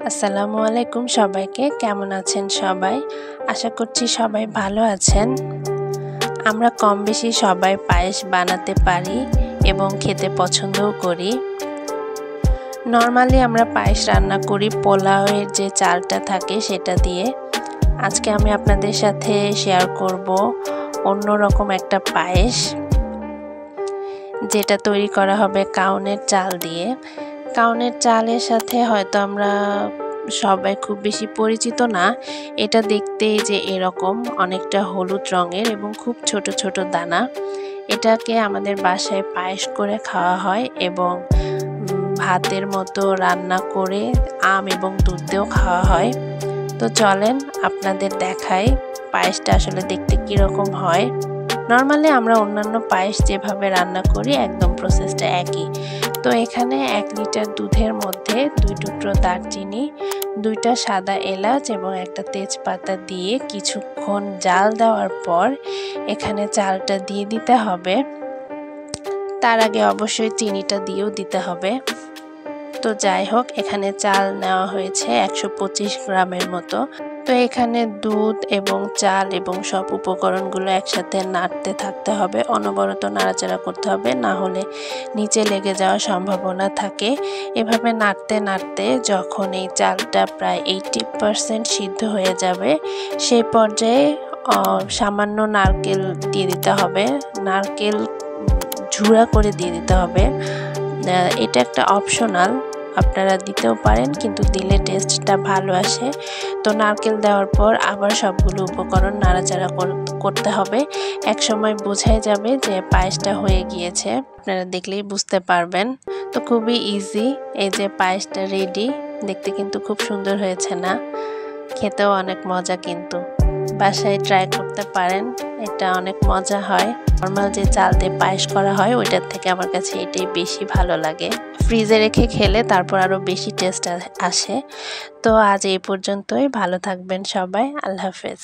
আসসালামু আলাইকুম সবাইকে। কেমন আছেন সবাই? আশা করছি সবাই ভালো আছেন। আমরা কম বেশি সবাই পায়েস বানাতে পারি এবং খেতে পছন্দও করি। নরমালি আমরা পায়েস রান্না করি পোলাওয়ের যে চালটা থাকে সেটা দিয়ে। আজকে আমি আপনাদের সাথে শেয়ার করব অন্যরকম একটা পায়েস, যেটা তৈরি করা হবে কাউনের চাল দিয়ে। কাউনের চালের সাথে হয়তো আমরা সবাই খুব বেশি পরিচিত না। এটা দেখতেই যে এরকম অনেকটা হলুদ রঙের এবং খুব ছোট ছোট দানা। এটাকে আমাদের বাসায় পায়েস করে খাওয়া হয় এবং ভাতের মতো রান্না করে আম এবং দুধ দিয়েও খাওয়া হয়। তো চলেন আপনাদের দেখাই পায়েসটা আসলে দেখতে কীরকম হয়। নর্মালি আমরা অন্যান্য পায়েস যেভাবে রান্না করি একদম প্রসেসটা একই। তো এখানে 1 লিটার দুধের মধ্যে 2 টুকরো দারচিনি, 2টা সাদা এলাচ এবং একটা তেজপাতা দিয়ে কিছুক্ষণ জাল দেওয়ার পর এখানে চালটা দিয়ে দিতে হবে। তার আগে অবশ্যই চিনিটা দিয়েও দিতে হবে। তো যাই হোক, এখানে চাল নেওয়া হয়েছে 125 গ্রামের মতো। তো এখানে দুধ এবং চাল এবং সব উপকরণগুলো একসাথে নাড়তে থাকতে হবে, অনবরত নাড়াচাড়া করতে হবে, না হলে নিচে লেগে যাওয়ার সম্ভাবনা থাকে। এভাবে নাড়তে নাড়তে যখন এই চালটা প্রায় 80% সিদ্ধ হয়ে যাবে সেই পর্যায়ে সামান্য নারকেল দিয়ে দিতে হবে। নারকেল ঝুড়া করে দিয়ে দিতে হবে। এটা একটা অপশনাল, আপনারা দিতেও পারেন, কিন্তু দিলে টেস্টটা ভালো আসে। তো নারকেল দেওয়ার পর আবার সবগুলো উপকরণ নাড়াচাড়া করতে হবে। এক সময় বোঝাই যাবে যে পায়েসটা হয়ে গিয়েছে, আপনারা দেখলেই বুঝতে পারবেন। তো খুবই ইজি, এই যে পায়েসটা রেডি। দেখতে কিন্তু খুব সুন্দর হয়েছে না? খেতেও অনেক মজা, কিন্তু বাসায় ট্রাই করতে পারেন, এটা অনেক মজা হয়। নর্মাল যে চাল দিয়ে পায়েস করা হয় ওইটার থেকে আমার কাছে এটাই বেশি ভালো লাগে। ফ্রিজে রেখে খেলে তারপর আরও বেশি টেস্ট আসে। তো আজ এই পর্যন্তই, ভালো থাকবেন সবাই, আল্লাহ হাফেজ।